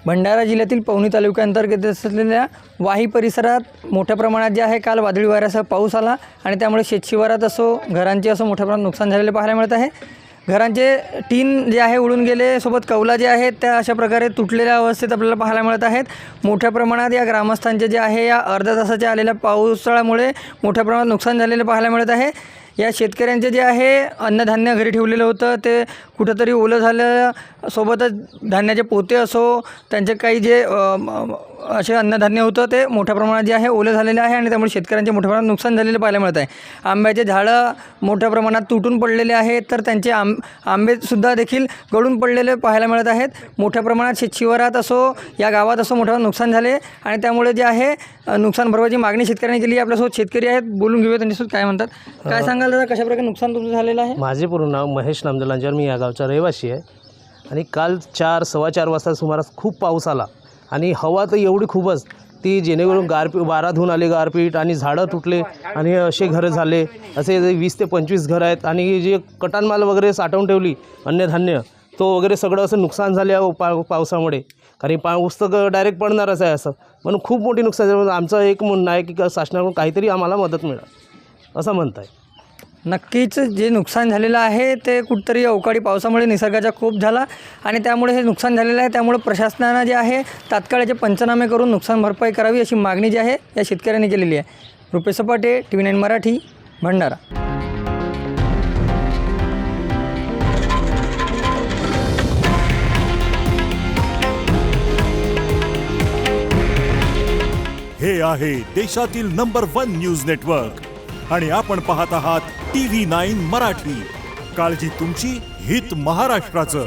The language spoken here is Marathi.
भंडारा जिल्ह्यातील पवनी तालुक्यांतर्गत असलेल्या वाही परिसरात मोठ्या प्रमाणात जे आहे काल वादळी वाऱ्यासह पाऊस आला आणि त्यामुळे शेतशिवारात असो घरांचे असो मोठ्या प्रमाणात नुकसान झालेले पाहायला मिळत आहे। घरांचे टीन जे आहे उडून गेले, सोबत कौला जे आहेत त्या अशा प्रकारे तुटलेल्या अवस्थेत आपल्याला पाहायला मिळत आहेत। मोठ्या प्रमाणात या ग्रामस्थांचे जे आहे या अर्ध्या तासाच्या आलेल्या पावसाळ्यामुळे मोठ्या प्रमाणात नुकसान झालेले पाहायला मिळत आहे। या शेतकऱ्यांचे जे आहे अन्नधान्य घरी ठेवलेलं होतं ते कुठंतरी ओलं झालं, सोबतच धान्याचे पोते असो त्यांचे काही जे असे अन्नधान्य होतं ते मोठ्या प्रमाणात जे आहे ओलं झालेलं आहे आणि त्यामुळे शेतकऱ्यांचे मोठ्या प्रमाणात नुकसान झालेले पाहायला मिळत आहे। आंब्याचे झाडं मोठ्या प्रमाणात तुटून पडलेले आहेत, तर त्यांचे आंबेसुद्धा देखील गळून पडलेले पाहायला मिळत आहेत। मोठ्या प्रमाणात शेतशिवारात असो या गावात असो मोठं नुकसान झाले आणि त्यामुळे जे आहे नुकसान भरपाईची मागणी शेतकऱ्यांनी केली। आपल्यासोबत शेतकरी आहेत, बोलून घेऊया त्यांच्यासोबत काय म्हणतात। काय सांगाल दादा, कशा प्रकारे नुकसान तुमचं झालेलं आहे? माझे पूर्ण नाव महेश नामदेव लांजेवार, मी या गावचा रहिवासी आहे आणि काल 4-4:15 वाजता सुमारास खूप पाऊस आला आणि हवा तर एवढी खूपच ती जेणेकरून वारा धुवून आले, गारपीट आणि झाडं तुटले आणि असे घरं झाले। असे 20 ते 25 घरं आहेत आणि जे कटानमाल वगैरे साठवून ठेवली अन्नधान्य तो वगैरे सगळं असं नुकसान झालं पावसामुळे। कारण पाऊस तर डायरेक्ट पडणारच आहे असं म्हणून खूप मोठी नुकसान झालं। आमचं एक म्हणणं आहे की शासनाकडून काहीतरी आम्हाला मदत मिळावी असं म्हणत आहे। नक्कीच जे नुकसान झालेलं आहे ते कुठंतरी अवकाळी पावसामुळे निसर्गाचा कोप झाला आणि त्यामुळे हे नुकसान झालेलं आहे। त्यामुळे प्रशासनानं जे आहे तात्काळ याचे पंचनामे करून नुकसान भरपाई करावी अशी मागणी जी आहे या शेतकऱ्यांनी केलेली आहे। रुपेश सपाटे, TV9 मराठी, भंडारा। हे आहे देशातील नंबर 1 न्यूज नेटवर्क आणि आपण पाहत आहात TV9 मराठी। काळजी तुमची, हित महाराष्ट्राचं।